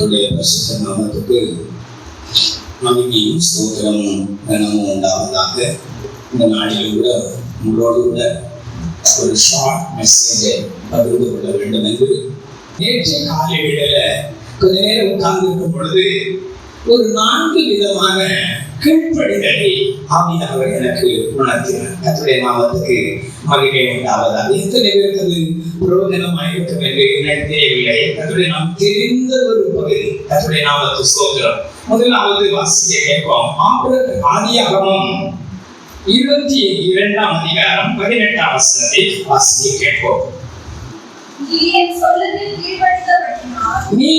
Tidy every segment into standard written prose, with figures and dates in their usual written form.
கர்த்தருடைய பரிசுத்த நாமத்துக்கு மகிமையும் ஸ்தோத்திரமும் கனமும் உண்டாவதாக. இந்த நாளில் கூட உங்களோடு கூட ஒரு ஷார்ட் மெசேஜை பகிர்ந்து கொள்ள வேண்டும் என்று நேற்று காலையில கொஞ்ச நேரம் உட்கார்ந்திருக்கும் பொழுது ஒரு 4 விதமான கீழ்ப்படிதலை ஆவியானவர் எனக்கு உணர்த்தினார். கர்த்தருடைய நாமத்துக்கு மகிமை உண்டாவதாக. எத்தனை பேருக்கு அது பிரயோஜனமாயிருக்கும் என்று எனக்கு தெரியவில்லை. கர்த்தருடைய நாம் தெரிந்த ஒரு பகுதி. கர்த்தருடைய நாமத்துக்கு ஸ்தோத்திரம். முதலாவது வாசிக்க கேட்போம். ஆதியாகமம் 22ஆம் அதிகாரம் 18ஆம் வசனத்தை வாசிக்க கேட்போம். நீ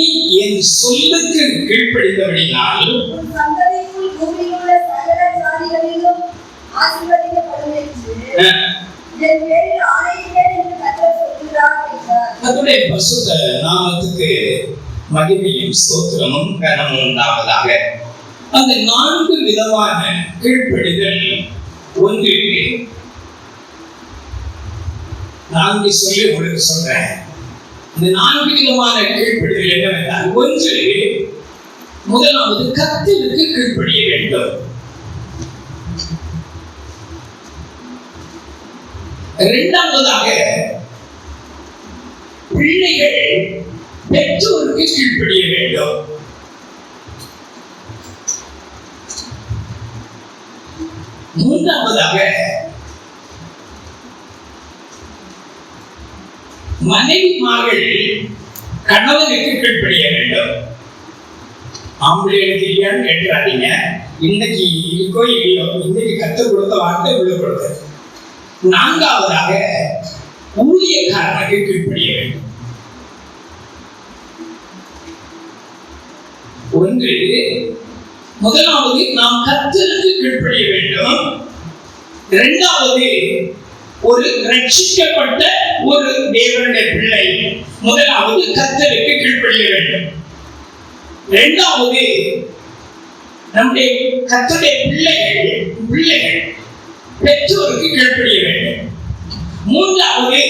என் சொல்லுக்கு கீழ்ப்படிந்தபடியால் உன் சந்ததிக்குள் பூமியிலுள்ள சகல ஜாதிகளிலும் ஆசீர்வதிக்கப்படும் என்று என் பேரில் ஆணையிட்டேன் என்று கர்த்தர் சொல்கிறார் என்றார். கர்த்தருடைய பரிசுத்த நாமத்துக்கு மகிமையும் ஸ்தோத்திரமும் கனமும் உண்டாவதாக. அந்த 4 விதமான கீழ்ப்படிதல் ஒன்று. நான் சொல்லி உங்களுக்கு சொல்றேன். இந்த 4 விதமான கீழ்ப்படிதல் என்னவென்றால், ஒன்று, முதலாவது கர்த்தருக்கு கீழ்ப்படிய வேண்டும். இரண்டாவதாக பிள்ளைகள் பெற்றோருக்கு கீழ்ப்படிய வேண்டும். மூன்றாவதாக மனைவிமார்கள் கணவனுக்கு கீழ்ப்படிய வேண்டும். ஆம்பளைகளுக்கு இல்லையான்னு கேட்கிறாதீங்க. இன்னைக்கு இருக்கோ இல்லையோ, இன்னைக்கு கற்றுக் கொடுத்த வார்த்தை உள்ள கொடுத்தது. நான்காவதாக ஊழியக்காரனுக்கு கீழ்ப்படிய வேண்டும். ஒன்று, முதலாவது நாம் கர்த்தருக்கு கீழ்ப்படிய வேண்டும். இரண்டாவது, ஒரு ரட்சிக்கப்பட்ட ஒரு தேவனுடைய பிள்ளை முதலாவது கர்த்தருக்கு கீழ்ப்படிய வேண்டும். இரண்டாவது, நம்முடைய கர்த்தருடைய பிள்ளைகள் பெற்றோருக்கு கீழ்ப்படிய வேண்டும். மூன்றாவது,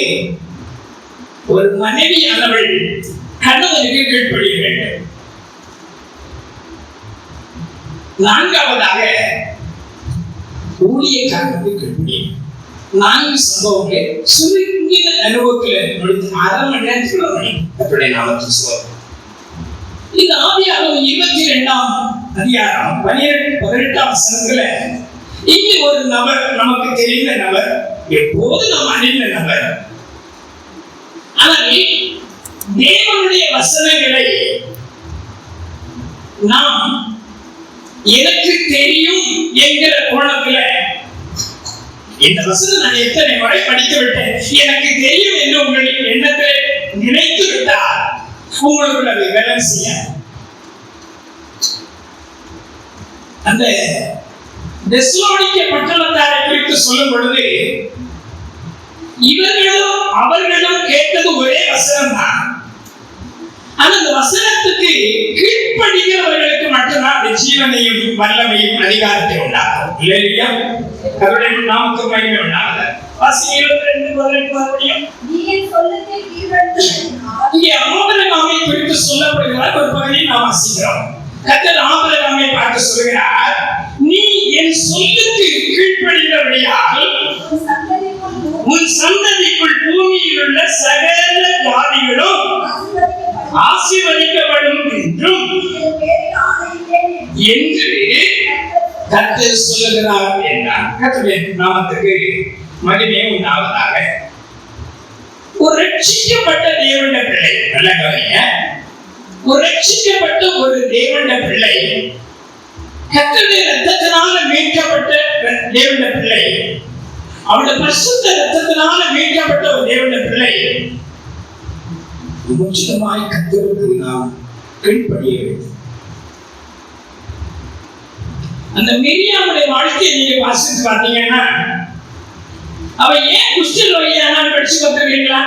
ஒரு மனைவியானவள் கணவனுக்கு கீழ்ப்படிய வேண்டும். நான்காவதாக ஊழியக்காரனுக்கு கீழ்ப்படிய வேண்டும். 4 சம்பவங்கள் சுருங்கின அனுபவத்தில் முடித்து 1/2 மணி நேரத்துக்குள்ள கர்த்தருடைய நாமத்துக்கு ஸ்தோத்திரம். இந்த ஆதியாகமம் 22ஆம் அதிகாரம் 18ஆம் வசனத்துல இங்கே ஒரு நபர், நமக்கு தெரிந்த நபர், எப்போது நாம் அறிந்த நபர், ஆனால் தேவனுடைய வசனங்களை நாம் எனக்கு தெரியும் என்கிற கோணத்துல, இந்த வசனம் நான் எத்தனை முறை படித்து விட்டேன், எனக்கு தெரியும் என்று உங்களின் எண்ணத்தை நினைத்து விட்டால் உங்களுக்கு அதை வேலை செய்ய. அந்த தெசலோனிக்கே பட்டணத்தாரை குறித்து சொல்லும் பொழுது இவர்களும் அவர்களும் கேட்டது ஒரே வசனம் தான். ஆனா அந்த வசனத்துக்கு கீழ்ப்படிக்கிறவர்களுக்கு மட்டும்தான் அது ஜீவனையும் வல்லமையும் அதிகாரத்தை உண்டாகும். இல்லையா? கர்த்தருடைய நாமத்துக்கு மகிமை உண்டாகுது. வாசிங்க 22:18 மறுபடியும். இங்கே ஆபிரகாமை குறித்து சொல்லப்படுகிற ஒரு பகுதியை நாம் வாசிக்கிறோம். கர்த்தர் ஆபிரகாமை பார்த்து சொல்கிறார், நீ என் சொல்லுக்கு கீழ்ப்படிந்தபடியால் உன் சந்ததிக்குள் பூமியில் உள்ள சகல ஜாதிகளும் ஆசீர்வதிக்கப்படும் என்றும் என்று கர்த்தர் சொல்லுகிறார் என்றார். கர்த்தருடைய நாமத்துக்கு மகிமை உண்டாவதாக. ஒரு ரட்சிக்கப்பட்ட தேவனுடைய பிள்ளை, நல்ல கவனிங்க, ஒரு ரட்சிக்கப்பட்ட ஒரு தேவனுடைய பிள்ளை, கர்த்தருடைய இரத்தத்தினால மீட்கப்பட்ட தேவனுடைய பிள்ளை, அவருடைய பரிசுத்த இரத்தத்தினால மீட்கப்பட்ட ஒரு தேவனுடைய பிள்ளை முற்றிலுமாய் கர்த்தருக்கு நாம் கீழ்ப்படிய வேண்டும். அந்த மிரியாமுடைய வாழ்க்கையை நீங்க வாசித்து பார்த்தீங்கன்னா, அவ ஏன் குஷ்டரோகியான படிச்சு பார்த்துருக்கீங்களா?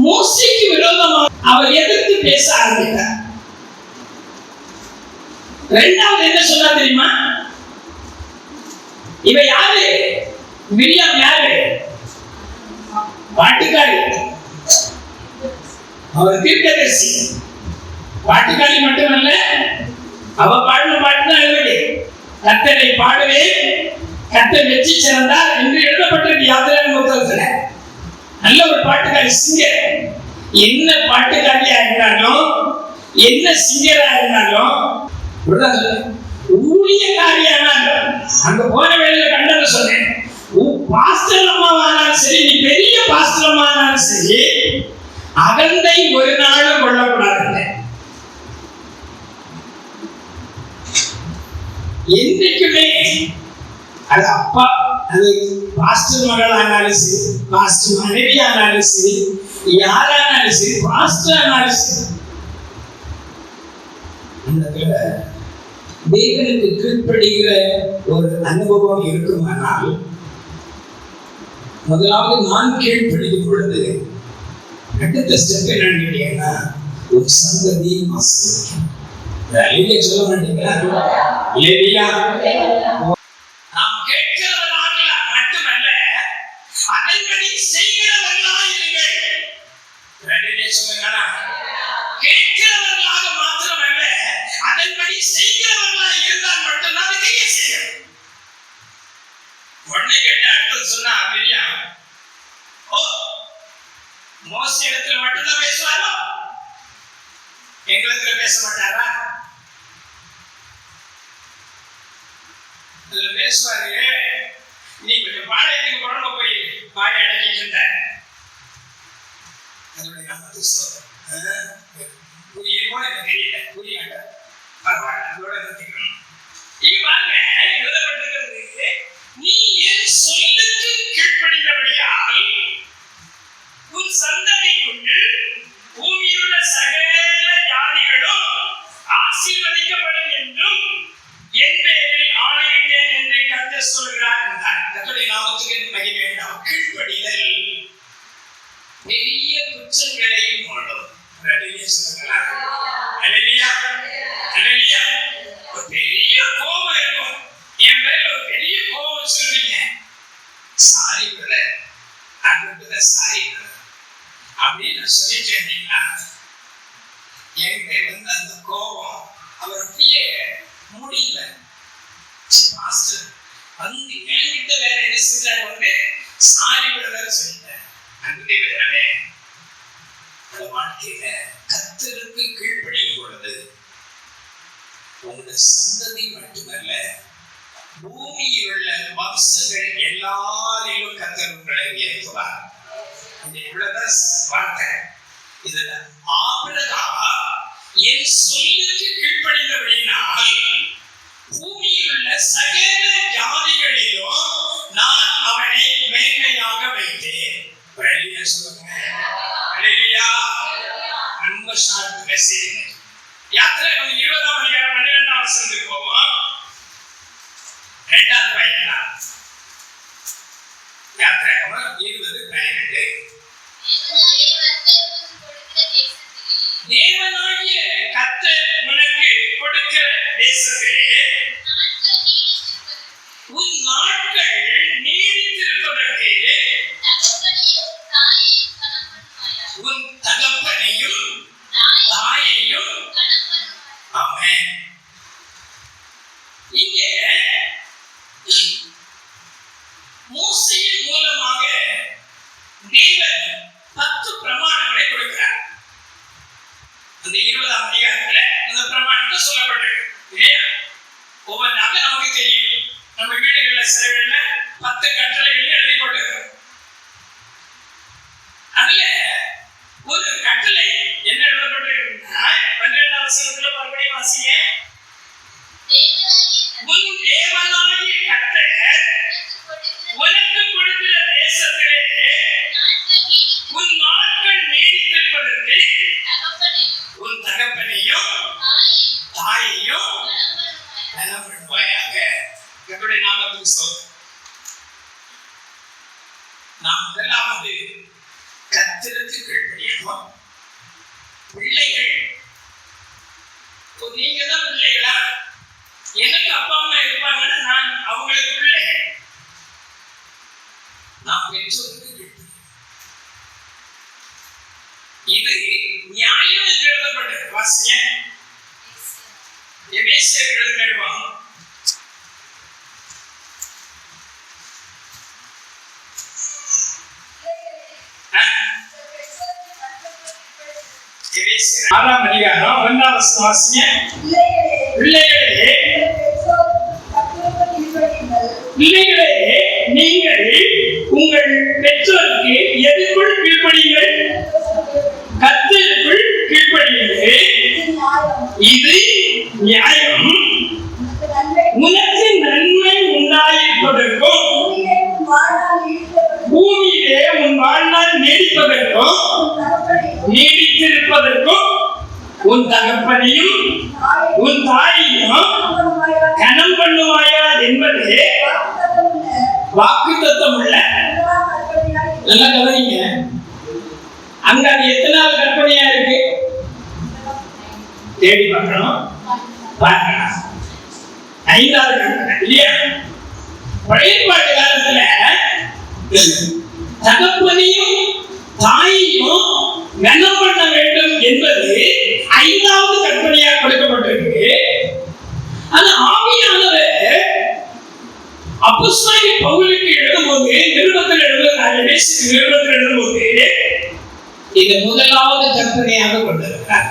மோசேக்கு விரோதமாக அவர் எதிர்த்து பேச ஆரம்பித்தார். இரண்டாவது என்ன சொன்னா தெரியுமா? இவ யாரு? மிரியாம் யாரு? பாட்டுக்காரி, அவர் தீர்க்கதரிசி. பாட்டுக்காரி மட்டுமல்ல, அவ பாடின பாட்டு தான் எழுதி, கர்த்தரை பாடுவேன் கர்த்தர் வெற்றி சிறந்தார் என்று எழுதப்பட்டிருக்கு யாத்திரை புத்தகத்துல. நல்ல ஒரு பாட்டுக்காரி, சிங்கர். என்ன பாட்டுக்காரியா இருந்தாலும், என்ன சிங்கரா இருந்தாலும், ஊழியக்காரியானாலும், அங்க போன வேலையில கண்டத சொன்னேன், பாஸ்டர் அம்மாவானாலும் சரி, நீ பெரிய பாஸ்டர் அம்மானாலும் சரி, அகந்தை ஒரு நாளும் கொள்ளக்கூடாது. என்றைக்குமே அது அப்பா, அது பாஸ்டர் மகள் ஆனாலும் சரி, பாஸ்டர் மனைவி ஆனாலும் சரி, யாரானாலும் சரி, பாஸ்டர் ஆனாலும் சரி, தேவனுக்கு கீழ்ப்படுகிற ஒரு அனுபவம் இருக்குமானால், முதலாவது நான் கீழ்ப்படிக்கும் பொழுது அடுத்த ஸ்டெப் என்னன்னு கேட்டீங்கன்னா, ஒரு சந்ததி சொல்ல மாட்டீங்களா? நாம் கேட்கிறவர்களாக மட்டுமல்ல, அதன்படி செய்கிறவர்களாக இருங்கள். சொல்லுங்களா? கேட்கிறவர்களாக மாத்திரமல்ல, அதன்படி செய்கிறவர்களாக இருந்தால் மட்டும்தான் அதை கையை செய்யும். உடனே கேட்ட அடுத்தது சொன்னா, அப்படியா மோச இடத்துல மட்டும்தான் பேசுவாரோ, எங்களிடத்துல பேச மாட்டாரா? பேசுவாரு. நீ கொஞ்சம் பாளையத்துக்கு உடம்பு போய் பாய அடக்கிட்டு இருந்த, அதோடைய புரியுமோ எனக்கு தெரியல, புரியாத பரவாயில்ல, அதோட நிறுத்திக்கணும். இவ்வாறு எழுதப்பட்டிருக்கிறது, நீ என் சொல்லுக்கு கீழ்ப்படிந்தபடியால் உன் சந்ததி கொண்டு பூமியுள்ள சகல ஜாதிகளும் ஆசீர்வதிக்கப்படும் என்றும் என் பெயரில் ஆணையிட்டேன் என்று கர்த்தர் சொல்கிறார் என்றார். கர்த்தருடைய நாமத்துக்கு மகிமை வேண்டாம். கீழ்ப்படிதல் பெரிய குற்றங்களையும் மூடும். ஒரு பெரிய கோபம் இருக்கும், என் பேர்ல ஒரு பெரிய கோபம் சொல்றீங்க, சாரி பிரதர், சாரி பிரதர் அப்படின்னு நான் சொல்லிட்டேன். என்கிட்ட அந்த கோபம் அவர் அப்படியே முடியல. பாஸ்டர் வந்து என்கிட்ட வேற என்ன செஞ்சாரு, வந்து சாரி பிரதர் சொல்லிட்டேன். அன்பே வேறவே வாழ்க்கையில கர்த்தருக்கு கீழ்ப்படியும் பொழுது உங்களுடைய சந்ததி மட்டுமல்ல, பூமியில் உள்ள வம்சங்கள் எல்லாரையும் கர்த்தர் உங்களை உயர்த்துவார். இவ்வளவுதான் வார்த்தை. இதுல ஆபிரகாம் என் சொல்லுக்கு கீழ்ப்படிந்தபடியினால் பூமியில் உள்ள சகல ஜாதிகளிலும் நான் அவனை மேன்மையாக வைத்தேன். சொல்லுங்க, ரொம்ப ஷார்ட் மெசேஜ். யாத்திரை 20ஆம் அதிகாரம் 12ஆம் வசனத்துக்கு போவோம். 2வது பயணம். யாத்திரை 20:12. தேவனாகிய கர்த்தர் உனக்கு கொடுக்கிற தேசத்திலே உன் நாட்கள் நீடித்திருப்பதற்கு உன் தகப்பனையும் தாயையும். ஆமென். இங்கே மோசேயின் மூலமாக தேவன் 10 பிரமாணங்களை கொடுக்கிறார். அந்த 20ஆம் அதிகாரத்துல இந்த பிரமாணத்தை சொல்லப்பட்டிருக்கு இல்லையா? ஒவ்வொன்றாக நமக்கு தெரியும். நம்ம வீடுகள்ல சிலவீடுல 10 கட்டளைகள் எழுதி போட்டிருக்கிறோம். அதுல ஒரு கட்டளை என்ன எழுதப்பட்டிருக்குன்னா, 12ஆம் வசனத்துல மறுபடியும் வாசிங்க. உன் தேவனாகிய கர்த்தர் உனக்கு கொடுக்கிற தேசத்திலே உன் நாட்கள் நீடித்திருப்பதற்கு உன் தகப்பனையும் தாயையும் நலம் பண்ணுவாயாக. கர்த்தருடைய நாமத்துக்கு ஸ்தோத்திரம். நாம் முதலாவது கர்த்தருக்கு கீழ்ப்படியணும். பிள்ளைகள், நீங்க தான் பிள்ளைகளா? எனக்கு அப்பா அம்மா இருப்பாங்கன்னா நான் அவங்களுக்கு பிள்ளைகள். நான் பெற்றோருக்கு கீழ்ப்படியணும். வாசிங்க. எபேசியர் எழுதின நிருபம் எபேசியர் 6ஆம் அதிகாரம் 1ஆம் வசனம் வாசிங்க. பிள்ளைகளே நீங்கள் உங்கள் பெற்றோருக்கு எதற்குள் கீழ்ப்படியுங்கள்? கர்த்தருக்குள் கீழ்ப்படியுங்கள். இது நியாயம். உனக்கு நன்மை உண்டாயிருப்பதற்கும் பூமியிலே உன் வாழ்நாள் நீடித்திருப்பதற்கும் உன் தகப்பனையும் உன் தாயையும் கனம் பண்ணுவாயா என்பது வாக்குத்தத்தம் உள்ள. நல்லா கவனிங்க. அங்க அது எத்தனாவது கற்பனையா இருக்கு? தேடி பார்க்கணும். 5வது கற்பனை இல்லையா? பழைய பாட்டு காலத்துல தகப்பனையும் தாயையும் கனம் பண்ண வேண்டும் என்பது 5வது கற்பனையாக கொடுக்கப்பட்டிருக்கு. ஆனா ஆவியானவர் அப்போஸ்தலனாகிய பவுலுக்கு எழுதும்போது நிருபத்தில் எழுதும்போது இது முதலாவது கற்பனையாக கொண்டிருக்கிறார்.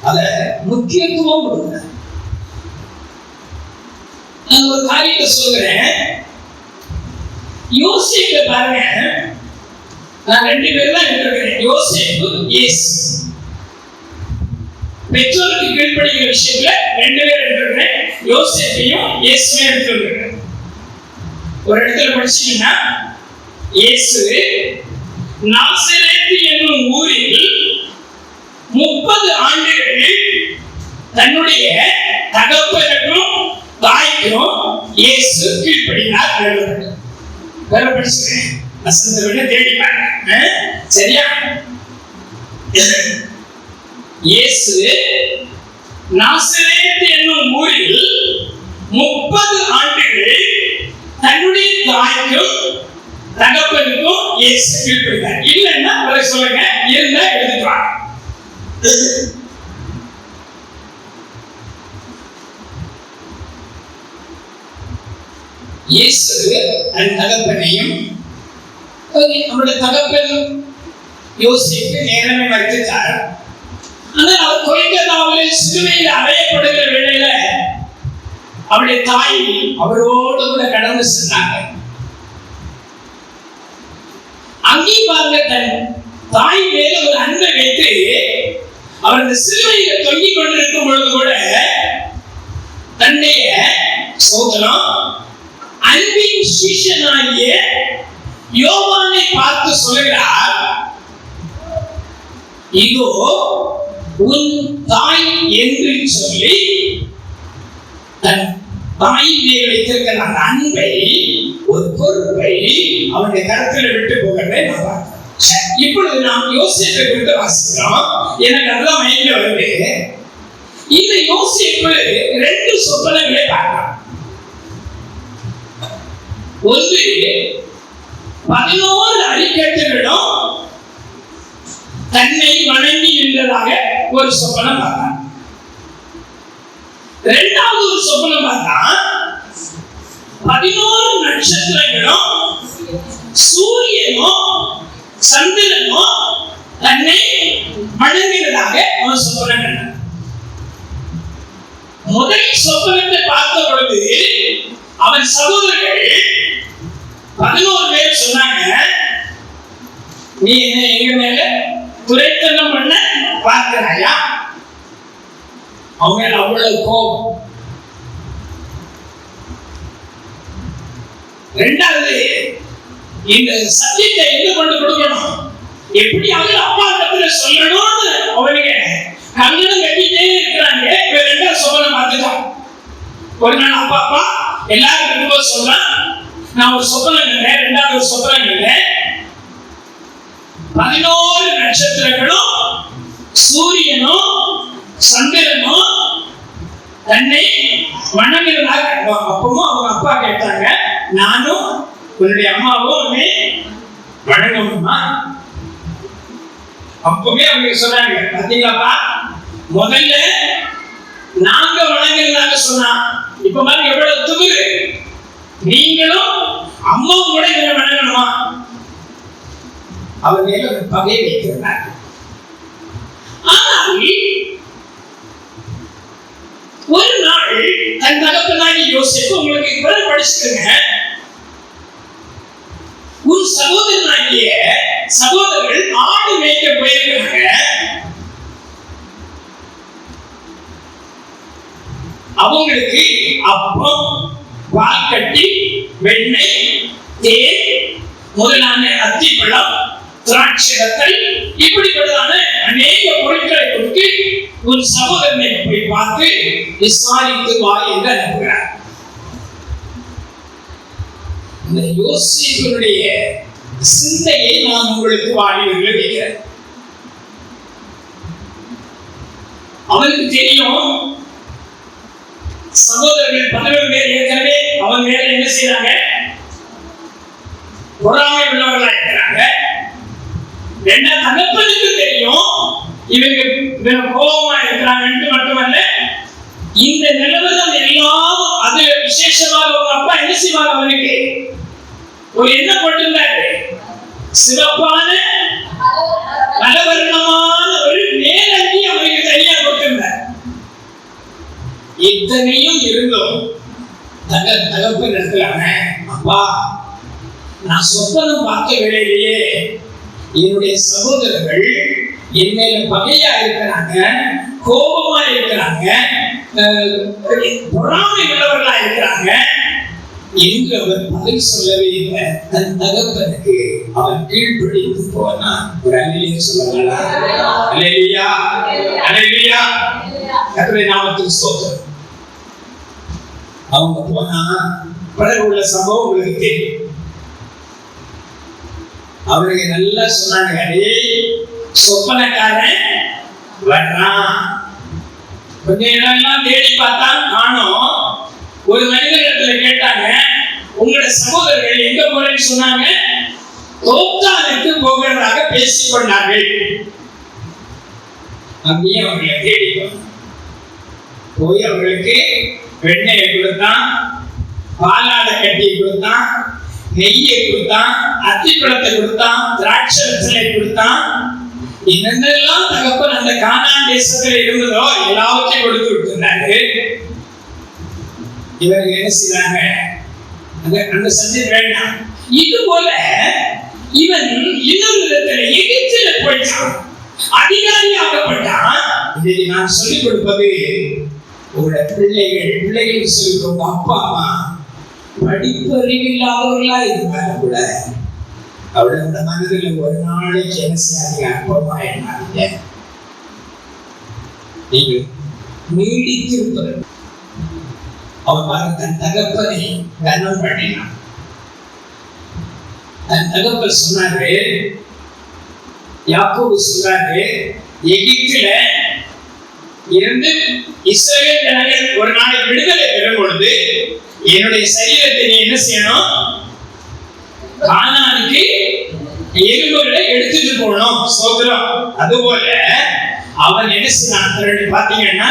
அத முக்கியத்துவம் கொடுக்கிறார். நான் ஒரு காரியத்தை சொல்றேன். யோசேப்பு பாருங்க, நான் 2 பேர் தான் இருக்கிறேன். யோசேப்பு, இயேசு. பெற்றோருக்கு கீழ்ப்படிக்கிற விஷயத்துல 2 பேர் இருக்கிறேன். யோசேப்பையும் இயேசுவையும் எடுத்துருக்கிறேன். ஒரு இடத்துல படிச்சீங்கன்னா, இயேசு நாசரேத்து என்னும் ஊரில் 30 ஆண்டுகள் தன்னுடைய தகப்பனுக்கும் தாய்க்கும் இயேசு கீழ்ப்படினார். வேற படிச்சுக்கிறேன். வசனத்தை விட தேடி பாருங்க. சரியா? இயேசு நாசரேத்து என்னும் ஊரில் 30 ஆண்டுகள் தன்னுடைய தாய்க்கும் தகப்பனுக்கும் இயேசு கீழ்ப்படினார். இல்லைன்னா அவரை சொல்லுங்க, இருந்தா எழுதிப்பாங்க. இயேசு தன் தகப்பனையும் அவருடைய தகப்பன் யோசிப்பு நேரமே மறுத்துட்டார். ஆனால் அவர் கொல்கத்தாவில் சிலுவையில் அறையப்படுகிற வேளையில அவருடைய தாய் அவரோடு கூட கடந்து சென்றாங்க. அங்கேயும் பாருங்க, தன் தாய் மேல ஒரு அன்பை வைத்து அவர் இந்த சிலுவையில தொங்கிக் கொண்டிருக்கும் பொழுது கூட தன்னுடைய சோதனம் அன்பின் சீஷனாகிய யோவானை பார்த்து சொல்கிறார், இதோ உன் தாய் என்று சொல்லி தன் தாய் மேல் வைத்திருக்கிற அந்த அன்பை, ஒரு பொறுப்பை அவனுடைய கருத்தில் விட்டு போகிறதை நான் பார்க்கிறேன். இப்பொழுது நாம் யோசேப்பை குறித்து வாசிக்கிறோம். எனக்கு அதுதான் மைண்ட்ல வருது. இந்த யோசேப்பு 2 சொப்பனங்களை பார்க்கலாம். ஒன்று, 11 அரிக்கட்டுகளிடம் தன்னை வணங்கி நின்றதாக ஒரு சொப்பனம் பார்த்தான். 2வது ஒரு சொப்பனம் பார்த்தான், 11 நட்சத்திரங்களும் சூரியனும் சந்திரனும் தன்னை வணங்குகிறதாக அவன் சொப்பனம் கண்டான். முதல் சொப்பனத்தை பார்த்த பொழுது அவன் சகோதரர்கள் 11 பேர் சொன்னாங்க, நீ என்ன எங்க மேல துரைத்தனம் பண்ண பார்க்கிறாயா? அவங்க அவ்வளவு கோபம். 2வது, இந்த சத்தியத்தை எங்க கொண்டு கொடுக்கணும், எப்படியாவது அப்பா இடத்துல சொல்லணும்னு அவனுக்கு கண்ணனும் கட்டிட்டே இருக்கிறாங்க. 2வது சொப்பனம் பார்த்துட்டான். ஒரு நாள் அப்பா எல்லாரும் இருக்கும்போது சொல்றான், நான் ஒரு சொப்பனம் கண்டேன். 2வது ஒரு சொப்பனம் கண்டேன், 11 நட்சத்திரங்களும் சூரியனும் சந்திரனும் தன்னை வணங்குறதாக. அப்பவும் அவங்க அப்பா கேட்டாங்க, நானும் உன்னுடைய அம்மாவும் உன்னை வணங்கணுமா? அப்பவே அவங்க சொன்னாங்க, பாத்தீங்களாப்பா, முதல்ல நாங்க வணங்குறதாக சொன்னா, இப்ப மாதிரி எவ்வளவு துகுது, நீங்களும் அம்மாவும் கூட இவரை வணங்கணுமா? அவர் மேல ஒரு பகை வைக்கிறார். ஆனால் ஒரு நாள் தன் தகப்பனாகி யோசிப்பு, உங்களுக்கு இவ்வளவு படிச்சுக்கங்க, உன் சகோதரனாகிய சகோதரர்கள் ஆடு மேய்க்க போயிருக்கிறாங்க, அவங்களுக்கு அப்பம், பால்கட்டி, வெண்ணெய், தேன் முதலான அத்திப்பழம், திராட்சை, இப்படிப்பட்டதான அநேக பொருட்களை கொடுத்து ஒரு சகோதரனை போய் பார்த்து விசாரித்து வா என்று அனுப்புகிறார். இந்த யோசேப்பினுடைய சிந்தையை நான் உங்களுக்கு வாழிவில் வைக்கிறேன். அவனுக்கு தெரியும் சகோதரர்கள் 11 பேர் ஏற்கனவே அவன் மேல என்ன செய்யறாங்க, பொறாமை உள்ளவர்களா இருக்கிறாங்க. ரெண்டா தகப்பனுக்கு தெரியும் இவங்க கோபமா இருக்கிறாங்க. மட்டுமல்ல, இந்த நிலவரம் எல்லாம் அது விசேஷமாக உங்க அப்பா என்ன செய்வாங்க, அவனுக்கு ஒரு என்ன போட்டிருந்தாரு, சிறப்பான நலவர்ணமான ஒரு மேலங்கி அவனுக்கு தனியா போட்டிருந்தார். இத்தனையும் இருந்தும் தகப்பன் இருக்கிறாங்க, அப்பா நான் சொப்பனம் பார்க்க வேலையிலேயே என்னுடைய சகோதரர்கள் என் மேல பகையா இருக்கிறாங்க, கோபமா இருக்கிறாங்க, பொறாமை உள்ளவர்களா இருக்கிறாங்க என்று அவர் பதில் சொல்லவே இல்லை. தன் தகப்பனுக்கு அவன் கீழ்ப்படிந்து போனான். ஒரு அல்லேலூயா சொல்லுங்களா? அல்லேலூயா, அல்லேலூயா, கர்த்தருடைய நாமத்துக்கு ஸ்தோத்திரம். அவங்க போனா பிறகு உள்ள சம்பவம் உங்களுக்கு தெரியும். அவருக்கு நல்லா சொன்னாங்க, சொப்பனக்காரன் வர்றான். கொஞ்ச இடம்லாம் தேடி பார்த்தா காணோம். ஒரு மனிதரிடத்துல கேட்டாங்க, உங்களோட சகோதரர்கள் எங்க போறேன்னு சொன்னாங்க, தோப்தானுக்கு போகிறதாக பேசிக் கொண்டார்கள். அப்படியே அவர்களை தேடி போய் அவர்களுக்கு வெண்ணெயை கொடுத்தான், பாலாடை கட்டி கொடுத்தான், நெய்யை கொடுத்தான், அத்திப்பழத்தை கொடுத்தான், திராட்சை ரசத்தை கொடுத்தான். என்னென்னலாம் தகப்பன் அந்த கானான் தேசத்தில் இருந்ததோ எல்லாவற்றையும் கொடுத்து விட்டுருந்தாரு. இவர்கள் என்ன செய்தாங்க, அந்த சந்தை வேண்டாம். இது போல இவன் இன்னொரு விதத்தில் எகிப்தில போயிட்டான், அதிகாரி ஆகப்பட்டான். இதை நான் சொல்லிக் கொடுப்பது உங்களுடைய பிள்ளைகள் சொல்லிக் கொடுங்க. அப்பா அம்மா படிப்பறிவில்லாதவர்களா இருந்தாங்க கூட அவளோட மனதில் ஒரு நாளைக்கு என்ன செய்யாதீங்க, அப்பமா என்னாங்க நீங்கள் நீடித்திருப்பது. அவன் தன் தகப்பனை கனம் பண்ணினான். தன் தகப்பன் சொன்னாரு, யாக்கோபு சொன்னாரு, எகிப்தில இருந்து இஸ்ரவேல் ஜனங்கள் ஒரு நாளை விடுதலை பெறும் பொழுது என்னுடைய சரீரத்தை நீ என்ன செய்யணும், கானானுக்கு எலும்புகளை எடுத்துட்டு போகணும். சோதரம். அதுபோல அவன் என்ன செய்யணும் பாத்தீங்கன்னா,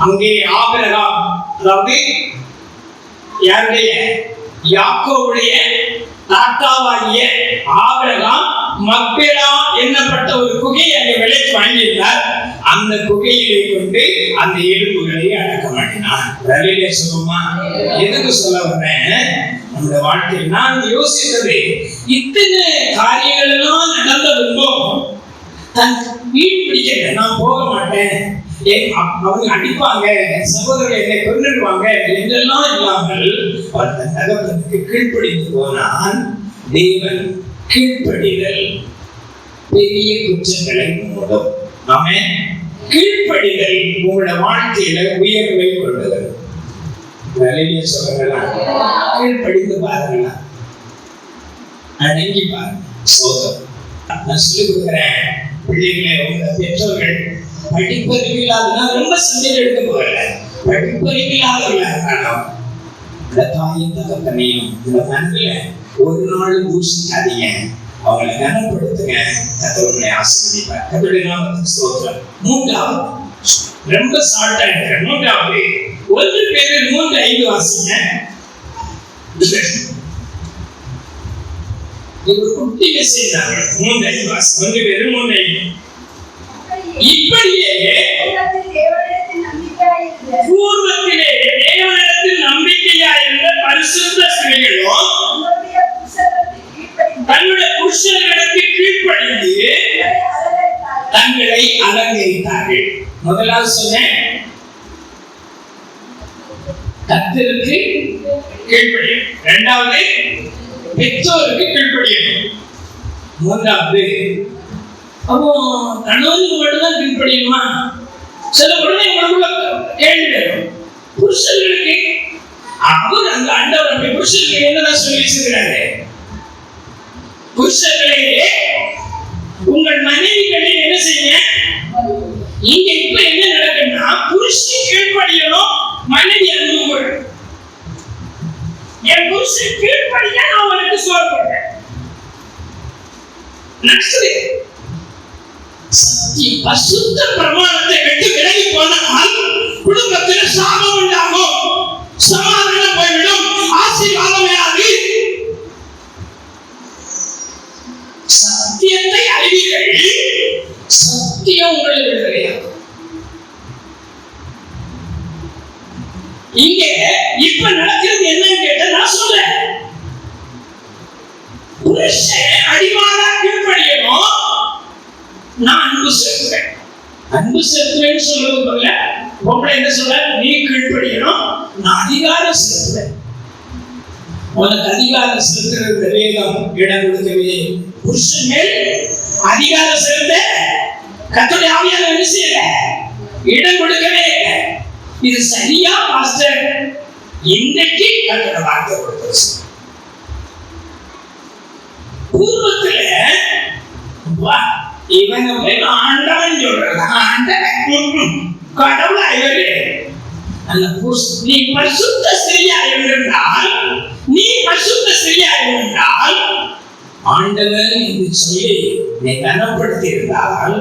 அங்கே ஆபிரகாம், அதாவது யாருடைய, யாக்கோபுடைய தாத்தாவாகிய ஆபிரகாம் மக்பேலா என்னப்பட்ட ஒரு குகையை அங்கே விலைக்கு வாங்கியிருந்தார். அந்த குகையிலே கொண்டு அந்த எலும்புகளை அடக்கம் பண்ணினான். ரலிலே சொல்லுமா? எதுக்கு சொல்ல வர்றேன், நம்முடைய வாழ்க்கையில் நான் யோசித்தது, இத்தனை காரியங்கள் எல்லாம் நடந்த பின்பும் தன் வீடு பிடிக்கல, நான் போக மாட்டேன், அவங்க அடிப்பாங்க, சகோதரர்கள் என்னை கொன்னுடுவாங்க என்றெல்லாம் இல்லாமல் அவர் தன் தகப்பனுக்கு கீழ்ப்படிந்து போனான். தேவன் கீழ்ப்படிதல் பெரிய குற்றங்களை மூடும். ஆமென். கீழ்ப்படிதல் உங்களோட வாழ்க்கையில உயர்வை கொண்டு வரும். வேலையிலே சொல்லலாம், கீழ்ப்படிந்து பாருங்களா, அடங்கி பாருங்க. சோதம் நான் சொல்லிக் கொடுக்குறேன் பிள்ளைகளை, உங்க பெற்றோர்கள் படிப்பறிவில்லாதனா ரொம்ப சந்தையில் எடுக்க போகல, படிப்பறிவில்லாதவர்களா இருந்தாலும் இந்த தாயும் தகப்பனையும் இந்த மனதில் ஒரு நாள் தூஷிக்காதீங்க. அவங்களை கனப்படுத்துங்க. கர்த்தர் உங்களை ஆசீர்வதிப்பார். கர்த்தருடைய நாமத்துக்கு ஸ்தோத்திரம். மூன்றாவது, ரொம்ப ஷார்ட்டா இருக்கு. மூன்றாவது 1 பேதுரு 3:5 வாசிங்க. இது குட்டி மெசேஜ் தான். 3:5 வாசி. 1 பேதுரு 3:5. இப்படியே பூர்வத்திலே தேவனிடத்தில் நம்பிக்கையாயிருந்த பரிசுத்த ஸ்திரீகளும் தன்னுடைய புருஷர்களுக்கு கீழ்ப்படிந்து தங்களை அலங்கரித்தார்கள். முதலாவது சொன்னேன், கர்த்தருக்கு கீழ்ப்படியும். இரண்டாவது, பெற்றோருக்கு கீழ்ப்படியும். மூன்றாவது, அப்போ கணவனுக்கு மட்டும்தான் கீழ்ப்படியுமா? சில உடனே உங்களுக்குள்ள கேள்வி வரும், புருஷர்களுக்கு அவர் அந்த ஆண்டவர் புருஷர்களுக்கு என்னதான் சொல்லி வச்சிருக்கிறாரு? புருஷர்களே உங்கள் மனைவிகளை என்ன செய்ய? இங்க இப்ப என்ன நடக்குன்னா, புருஷன் கீழ்ப்படியணும், மனைவி அனுபவம். என் புருஷன் கீழ்ப்படிய நான் அவனுக்கு சோறு போடுறேன். பசுத்த பிரமாணத்தை விட்டு விலகி போனால் குடும்பத்தில் சாபம் உண்டாகும், சமாதானம் போய்விடும், ஆசீர்வாதமையாது. சத்தியத்தை அறிவீர்கள், சத்தியம் உங்களுக்கு கிடையாது. இங்க இப்ப நடக்கிறது என்னன்னு கேட்ட நான் சொல்றேன், புருஷன் அடிமாடா கீழ்ப்படியணும், நான் அன்பு செலுத்துறேன். அன்பு செலுத்துறேன்னு சொல்றது போல பொம்பளை என்ன சொல்ற? நீ கீழ்ப்படியணும், நான் அதிகாரம் செலுத்துறேன். உனக்கு அதிகாரம் செலுத்துறது வேகம் இடம் கொடுக்கவே. புருஷன் மேல் அதிகாரம் செலுத்த கர்த்தருடைய ஆவியானவர் என்ன செய்யல? இடம் கொடுக்கவே. இது சரியா பாஸ்டர்? இன்றைக்கு கர்த்தருடைய வார்த்தை கொடுத்து பூர்வத்துல இவங்க போய் ஆண்டவன் சொல்றாங்க, ஆண்டவன் கடவுள் ஆய்வரு. அந்த நீ பரிசுத்த ஸ்திரீயா இருந்தால், நீ பரிசுத்த ஸ்திரீயா இருந்தால், ஆண்டவன் என்று சொல்லி நீ கனப்படுத்தி இருந்தால்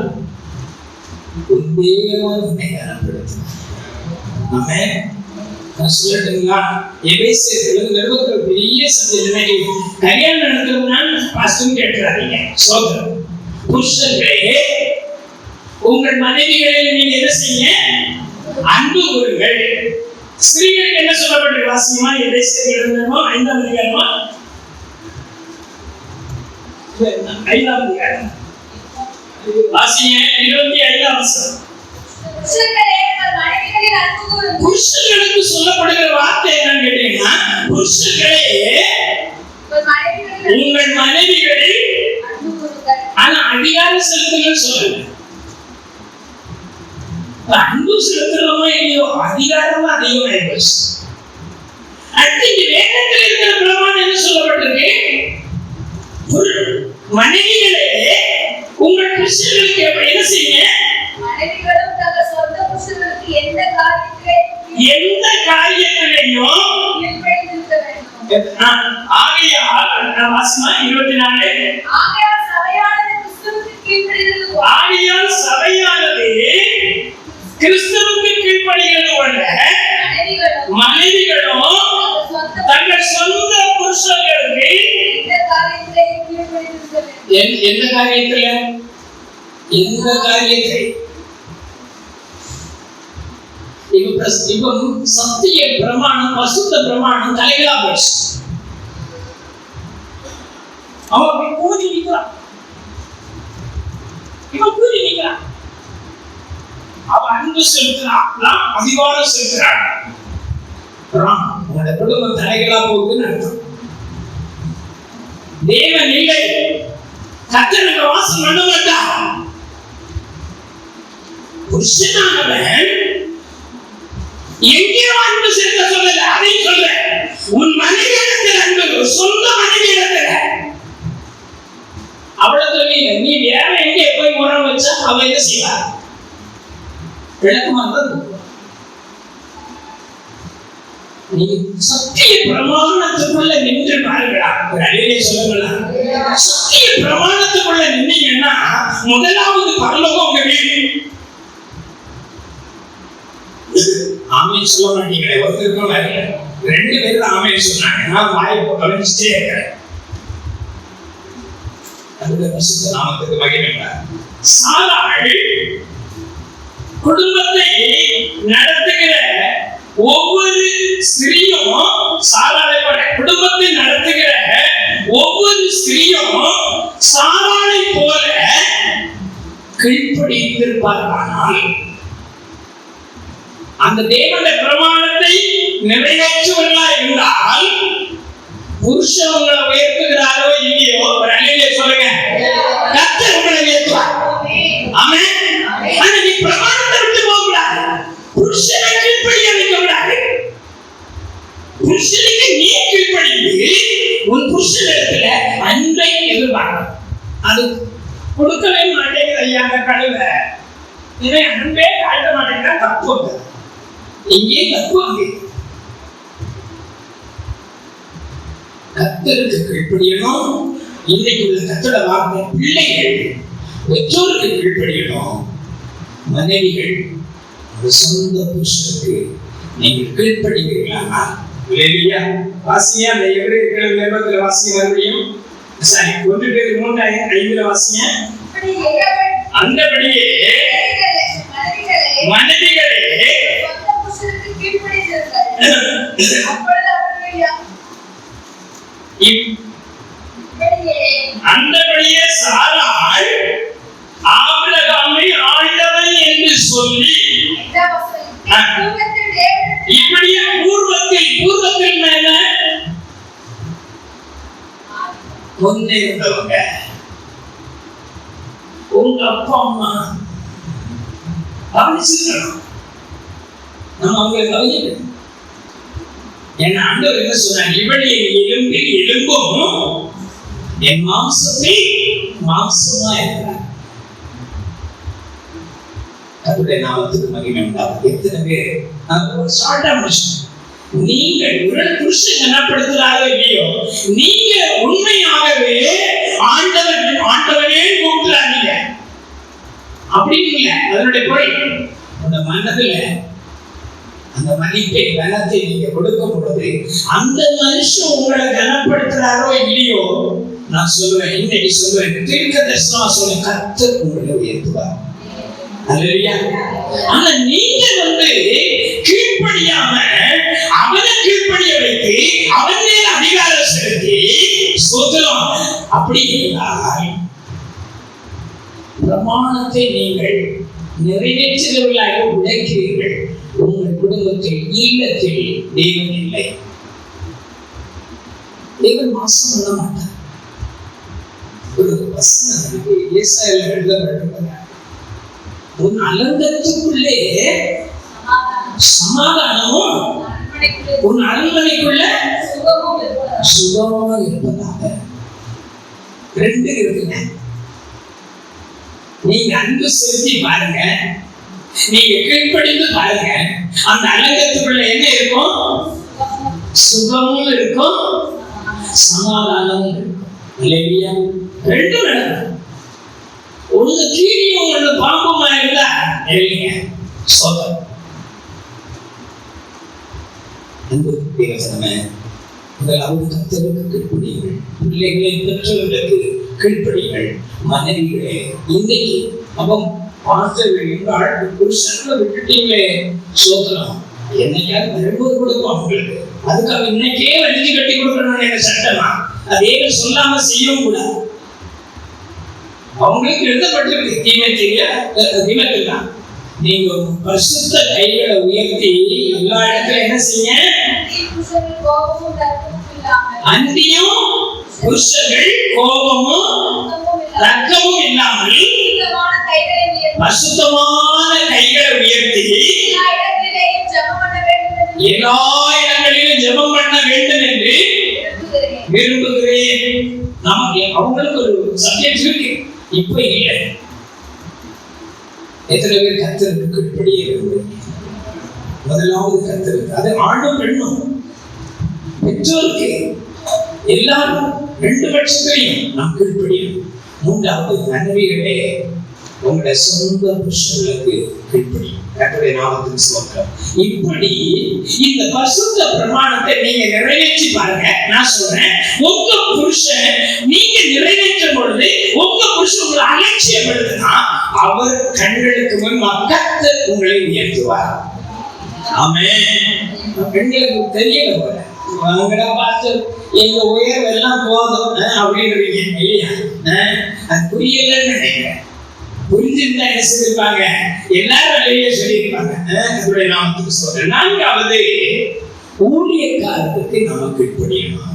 உன்னை கனப்படுத்தி. ஆமென். சொல்லட்டுங்களா? எபேசியர்கள் பெரிய சத்தியத்தை கல்யாணம் நடக்கிறதுனா பாஸ்டர் கேட்கிறாதீங்க. சோதரம் புருஷர்களே உங்கள் மனைவிகளை நீங்க என்ன செய்ய? அன்பு கூறுங்கள். ஸ்திரீகளுக்கு என்ன சொல்லப்பட்டிருக்கு? வாசியமா எபேசியர்கள் 5ஆம் அதிகாரமா 5ஆம் அதிகாரம் வாசிங்க 25ஆம் வசனம். புருஷர்களுக்கு சொல்லப்படுகிற வார்த்தை என்னன்னு கேட்டீங்கன்னா, புருஷர்களே உங்கள் மனைவிகளை ஆனா அதிகாரம் செலுத்துங்கள் சொல்லல. அன்பு செலுத்துறோமோ இல்லையோ, அதிகாரமா அதிகமாயிடுச்சு. அடுத்து வேதத்தில் இருக்கிற பிரமாணம் என்ன சொல்லப்பட்டிருக்கு? மனைவிகளே உங்கள் புருஷர்களுக்கு எப்படி என்ன செய்ய? மனைவிகளும் தங்கள் சொந்த புருஷர்களுக்கு எந்த காரியத்திலையும் கீழ்ப்படிந்திருக்க வேண்டும். ஆகையால் வாசிமா 24 ஆகையால் சபையானது கிறிஸ்துவுக்கு கீழ்ப்படிகிறது. ஆகையால் சபையானது கிறிஸ்துவுக்கு கீழ்ப்படிகிறது போல மனைவிகளும் தங்கள் சொந்த புருஷர்களுக்கு எந்த காரியத்திலே கீழ்ப்படிந்திருக்க வேண்டும். எந்த காரியத்துல? எந்த காரியத்தை? இப்போ சத்திய பிரமாணம், பசுத்த பிரமாணம் தலைகளா போச்சு. அவன் கூடி நிற்கிறான், இவன் கூடி நிற்கிறான். அவன் அன்பு செலுத்தினான், அதிகாரம் செலுத்துறான். உங்களோட குடும்பம் தலைகளா போகுதுன்னு அர்த்தம். தேவன் இல்லை, கர்த்தருக்கு வாசம் பண்ண மாட்டான். புருஷனானவன் எங்கேயோ அன்பு செலுத்த சொல்லல, அதையும் சொல்ல. உன் மனைவியிடத்தில் அன்பு, சொந்த மனைவியிடத்தில். அவ்வளவு நீ வேற எங்கே போய் உரம் வச்சா அவ என்ன செய்வா? விளக்கமா தான் நீங்க சத்திய பிரமாணத்துக்குள்ள நின்று பாருங்களா. ஒரு அழிவே சொல்லுங்களா. சத்திய பிரமாணத்துக்குள்ள நின்னீங்கன்னா முதலாவது பரலோகம் உங்க வீடு. ஆமேன் சொல்ல மாட்டீங்களே. ஒருத்தருக்கும் 2 பேர் ஆமேன் சொன்னாங்க. நான் வாயை கவனிச்சுட்டே இருக்கிறேன். அதுல பரிசுத்த நாமத்துக்கு மகிமை. சாராள் குடும்பத்தை நடத்துகிற ஒவ்வொரு ஸ்திரீயும், சாராளை போல குடும்பத்தை நடத்துகிற ஒவ்வொரு ஸ்திரீயும் சாராளை போல கீழ்ப்படிந்திருப்பார்கள். அந்த தேவனுடைய பிரமாணத்தை நிறைவேற்றுவர்களா இருந்தால் புருஷன் உங்களை உயர்த்துகிறாரோ இல்லையோ, ஒரு அல்லேலூயா சொல்லுங்க. கர்த்தர் உங்களை உயர்த்துவார். ஆமென். ஆனா நீ பிரமாணத்தை விட்டு போக கூடாது. புருஷனை கீழ்ப்படிய வைக்க கூடாது. புருஷனுக்கு நீ கீழ்ப்படிந்து உன் புருஷனிடத்துல அன்பை எதிர்பார்க்கணும். அது கொடுக்கவே மாட்டேங்குது ஐயா அந்த கழுவை. இதை அன்பே காட்ட மாட்டேங்குதா தப்பு. இங்கே தப்பு. அங்கே கர்த்தருக்கு கீழ்ப்படியணும். இன்றைக்கு உள்ள கர்த்தரோட வார்த்தை பிள்ளைகள் பெற்றோருக்கு கீழ்ப்படியணும். மனைவிகள் சொந்த புருஷனுக்கு நீங்கள் கீழ்ப்படிவீர்களா? இல்லையா? வாசிங்க. அந்த எபிரேயர் நிருபத்தில் வாசிங்க. மறுபடியும் 1:3-5 வாசிங்க. அந்தபடியே மனைவிகளே அந்தபடியே சாராள் ஆபிரகாமை ஆண்டவன் என்று சொல்லி, இப்படியே பூர்வத்தில் மேல முன்னே இருந்தவங்க உங்க அப்பா அம்மா கவனிச்சிருக்கணும். நம்ம அவங்களை கவனிக்கணும். என் ஆண்டவர் என்ன சொன்னார்? இவளே எலும்பில் எலும்பும் என் மாம்சத்தில் மாம்சமா இருக்கிறார். கர்த்தருடைய நாமத்துக்கு மகிமை உண்டாகும். எத்தனை பேர் ஒரு ஷார்ட்டா முடிச்சோம். நீங்கள் ஒரு புருஷன் கனப்படுத்துறாரோ இல்லையோ, நீங்க உண்மையாகவே ஆண்டவரே கூப்பிடுறாங்க அப்படின்னு இல்லை. அதனுடைய பொருள் அந்த மனதுல அந்த மதிப்பை கனத்தை நீங்க கொடுக்கும் பொழுது அந்த மனுஷன் உங்களை கனப்படுத்துறாரோ இல்லையோ, நான் சொல்லுவேன், இன்னைக்கு சொல்லுவேன், தீர்க்க தரிசனமா சொல்லுவேன், கர்த்தர் உங்களை உயர்த்துவார். அல்லேலூயா. ஆனா நீங்க கீழ்ப்படியாம அவனை கீழ்ப்படிய வைத்து அவன் மேல அதிகாரம் செலுத்தி சொல்லுவோம். அப்படி இருந்தால் பிரமாணத்தை நீங்கள் நிறைவேற்றுகிறவர்களாக உழைக்கிறீர்கள். உங்கள் குடும்பத்தில் இல்லத்தில் தேவன் இல்லை. தேவன் மாசம் பண்ண மாட்டார். ஒரு வசனம் ஏசாயால எழுதப்பட்டிருக்கிறது. உன் அலங்கத்துக்குள்ளே சமாதானமும் உன் அரண்மனைக்குள்ள சுகமாக இருப்பதாக. 2 இருக்குங்க. நீங்க அன்பு செலுத்தி பாருங்க, நீங்க கீழ்ப்படிந்து பாருங்க, அந்த அலங்கத்துக்குள்ள என்ன இருக்கும்? சுகமும் இருக்கும், சமாதானமும் இருக்கும். இல்லையா? 2 நடக்கும். ஒண்ணு கீழியும் ஒண்ணு பாம்புமா இருந்தா இல்லைங்க சோதம். அன்பு தேவசனமே, முதலாவது கர்த்தருக்கு கீழ்ப்படியுங்கள். பிள்ளைகளை பெற்றோர்களுக்கு கீழ்ப்படியுங்கள். மனைவிகளே, இன்னைக்கு அவன் பார்த்தவர்கள் எங்கள் புருஷன்களை விட்டுட்டீங்களே சோதனம். என்னைக்காவது வரும்போது கொடுக்கும் அவங்களுக்கு. அதுக்காக இன்னைக்கே வலிஞ்சு கட்டி கொடுக்கணும் என்ற சட்டமா அதே சொல்லாம செய்யவும் கூடாது. அவங்களுக்கு எழுதப்பட்டிருக்கு. தீமைக்குதான் நீங்க பரிசுத்த கைகளை உயர்த்தி எல்லா இடத்துல என்ன செய்ய? அன்பியும் புருஷர்கள் கோபமும் தர்க்கமும் இல்லாமல் பரிசுத்தமான கைகளை உயர்த்தி எல்லா இடங்களிலும் ஜெபம் பண்ண வேண்டும் என்று விரும்புகிறேன். நமக்கு அவங்களுக்கு ஒரு சப்ஜெக்ட் இருக்கு, இப்ப இல்லை. எத்தனை பேர் கர்த்தருக்கு கீழ்ப்படிய விரும்புகிறீங்க? முதலாவது கர்த்தருக்கு, அது ஆணும் பெண்ணும் பெற்றோருக்கு எல்லாரும் ரெண்டு பட்சத்தையும் நாம் கீழ்ப்படியும். மூன்றாவது, மனைவிகளே உங்களுடைய சொந்த புருஷர்களுக்கு கீழ்ப்படியும். கர்த்தருடைய நாமத்துக்கு ஸ்தோத்திரம். இப்படி இந்த பரிசுத்த பிரமாணத்தை நீங்க நிறைவேற்றி பாருங்க. நான் சொல்றேன், உங்க புருஷன் நீங்க நிறைவேற்றும் பொழுது உங்க புருஷன் உங்களை அலட்சியப்படுத்தினா அவர் கண்களுக்கு முன் கர்த்தர் உங்களை உயர்த்துவார். ஆமென். பெண்களுக்கு தெரியல போல, அவங்கள பார்த்து எங்க உயர்வு எல்லாம் போதும் அப்படின்றீங்க இல்லையா? அது புரியலன்னு நினைக்கிறேன். புரிஞ்சிருந்தா என்ன சொல்லிருப்பாங்க? எல்லாரும் வெளியே சொல்லியிருப்பாங்க. கர்த்தருடைய நாமத்துக்கு ஸ்தோத்திரம். நான்காவது, ஊழியக்காரருக்கு நம்ம கீழ்ப்படியணும்.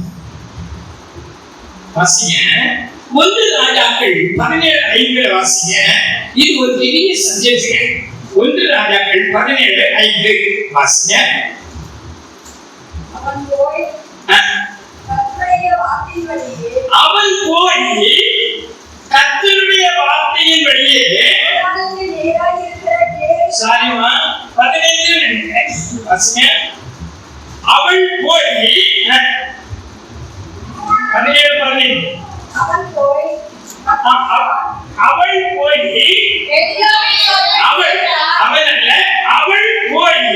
வாசிங்க 1 ராஜாக்கள் 17:5 வாசிங்க. இது ஒரு பெரிய சப்ஜெக்ட். 1 ராஜாக்கள் 17:5 வாசிங்க. அவன் போய் கர்த்தருடைய வார்த்தையின்படியே சாரிமா 15 வாசிங்க. அவள் போய் 17:15 அவள் போய்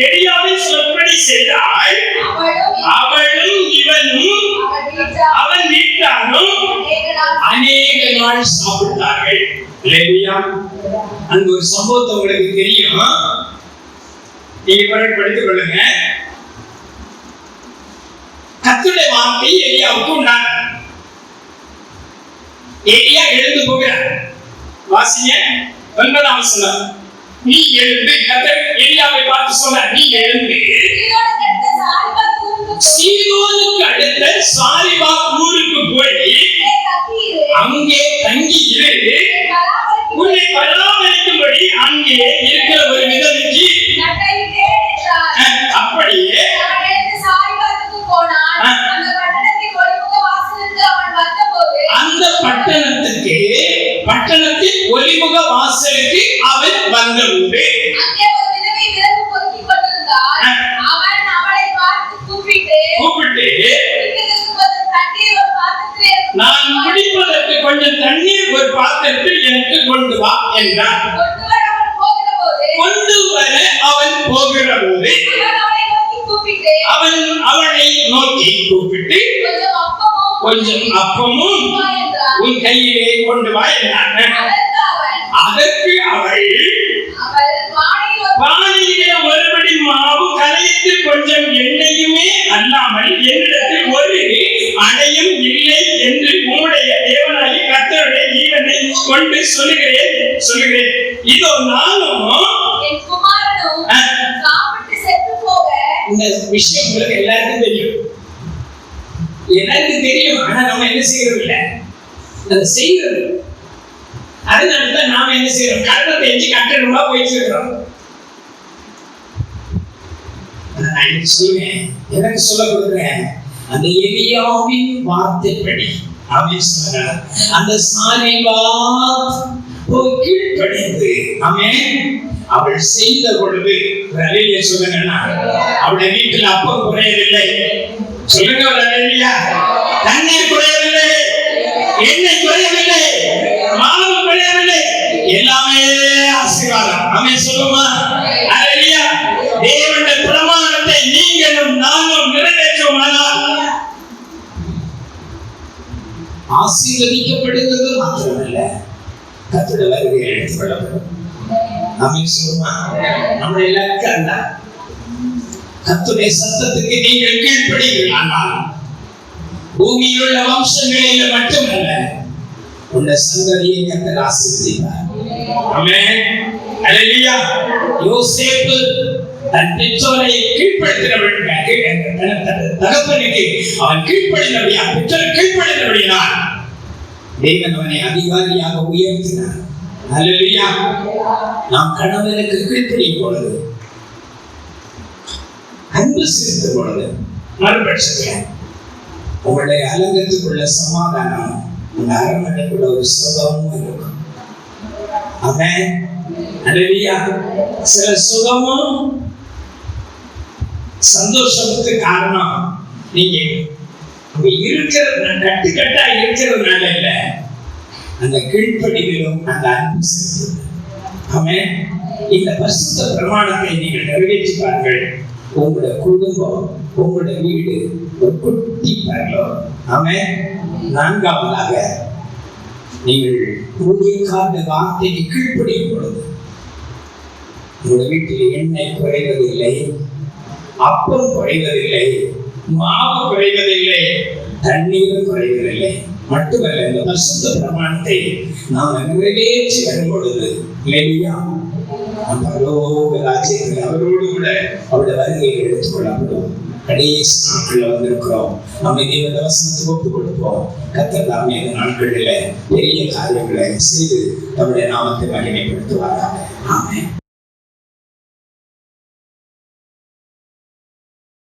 எலியாவின் சொற்படி செய்தாள். அவளும் இவனும் அவன் வீட்டாரும் அநேக நாள் சாப்பிட்டார்கள். அந்த ஒரு சம்பவத்தை உங்களுக்கு தெரியும், நீங்க படித்துக் கொள்ளுங்க. கர்த்தருடைய வார்த்தை எலியாவுக்கு உண்டானது. எலியா எழுந்து போகிறார். வாசிங்க 9ஆம் வசனம். நீ எழுந்து, கர்த்தர் எலியாவை பார்த்து சொன்னார், நீ எழுந்து சீதோனுக்கு அடுத்த சாரிபாத் ஊருக்கு போய் அங்கே தங்கி இரு. உன்னை பராமரிக்கும்படி அங்கே இருக்கிற ஒரு விதவைக்கு அப்படியே அந்த பட்டணத்தின் ஒலிமுக வாசலுக்கு அவன் வந்தபோது கூப்பிட்டு நான் குடிப்பதற்கு கொஞ்சம் தண்ணீர் ஒரு பாத்திரத்தில் எனக்கு கொண்டு வா என்றார். கொண்டு வர அவன் போகிற போது அவன் அவளை நோக்கி கூப்பிட்டு கொஞ்சம் அப்பமும் உன் கையிலே கொண்டு வா என்றார். அதற்கு அவள் பானையிலே ஒருபடி மாவு கலைத்து கொஞ்சம் எண்ணெயுமே அல்லாமல் என்னிடத்தில் ஒரு அடையும் இல்லை என்று உம்முடைய தேவனாகிய கர்த்தருடைய ஜீவனை கொண்டு சொல்லுகிறேன். இதோ நானும் என் குமாரனும் சாப்பிட்டு செத்து போக. இந்த விஷயம் உங்களுக்கு எல்லாருக்கும் தெரியும். ஆனா நம்ம என்ன செய்யறது இல்லை, அதை செய்யறது. அதனாலதான் நாம என்ன செய்யறோம், கடனை தெரிஞ்சு கட்டணமா போயிட்டு இருக்கிறோம். நான் சொல்லுவேன், எனக்கு சொல்ல கொடுக்குறேன், அந்த எலியாவின் வார்த்தைப்படி அப்படின்னு சொன்னாங்க. அந்த சாரிபாத் கீழ்ப்படிந்து அவள் செய்த பொழுது சொல்லுங்க, அவளுடைய வீட்டில் அப்பம் குறையவில்லை. சொல்லுங்க, தண்ணீர் குறையவில்லை, எண்ணெய் குறையவில்லை, மாவு குறையவில்லை, எல்லாமே ஆசீர்வாதம். சொல்லுமா, தேவனுடைய பிரமாணத்தை நீங்களும் நானும் நிறைவேற்றுமானால் ஆசீர்வதிக்கப்படுகிறது மாத்திரமல்ல, கர்த்தருடைய வருகை எடுத்துக்கொள்ளப்படும். சொல்லுமா, நம்முடைய இலக்கம் தான் கர்த்தருடைய சத்தத்துக்கு நீங்கள் கீழ்ப்படிவீர்களானால் பூமியில் உள்ள வம்சங்களில் மட்டுமல்ல, உள்ள சந்ததியை கர்த்தர் ஆசீர்வதிப்பார். ஆமென். அல்லேலூயா. யோசேப்பு தன் பெற்றோரை கீழ்ப்படுத்தினபடியாக தகப்பனுக்கு அவன் கீழ்ப்படினபடியா, பெற்றோர் கீழ்ப்படினபடியால் தேவன் அவனை அதிகாரியாக உயர்த்தினார். அல்லேலூயா. நாம் கணவனுக்கு கீழ்ப்படியும் பொழுது, அன்பு செலுத்தும் பொழுது, மறுபட்சத்தில் உங்களுடைய அலங்கத்துக்குள்ள சமாதானம், உங்க அரண்மனைக்குள்ள ஒரு சுகமும் இருக்கும். ஆமென். அல்லேலூயா. சில சுகமும் சந்தோஷத்துக்கு காரணம் நீங்க இருக்கிற கட்டுக்கட்டா இருக்கிறதுனால இல்ல, அந்த கீழ்ப்படிவிலும் அந்த அன்பு செலுத்துது. ஆமென். இந்த பரிசுத்த பிரமாணத்தை நீங்கள் நிறைவேற்றி பாருங்கள். உங்களுடைய குடும்பம், உங்களுடைய வீடு ஒரு குட்டி பரலோகம். ஆமென். நான்காவதாக, நீங்கள் ஊழியக்காரருடைய வார்த்தைக்கு கீழ்ப்படியும் பொழுது உங்களுடைய வீட்டில் எண்ணெய் குறைவதில்லை, அப்பம் குறைவதில்லை, மாவு குறைவதில்லை, தண்ணீரும் குறைவதில்லை. மட்டுமல்ல, இந்த பரிசுத்த பிரமாணத்தை நாம் நிறைவேற்றி வரும் பொழுது இல்லையா, பரலோக ராஜ்யத்தில் அவரோடு கூட அவருடைய வருகையை எடுத்துக் கொள்ளப்படும். கடைசி நாட்களில் வந்திருக்கிறோம். நம்ம தேவ வசனத்துக்கு ஒப்புக் கொடுப்போம். கர்த்தர் தாமே இந்த நாட்களில் பெரிய காரியங்களை செய்து நம்முடைய நாமத்தை மகிமைப்படுத்துவாராக. ஆமென்.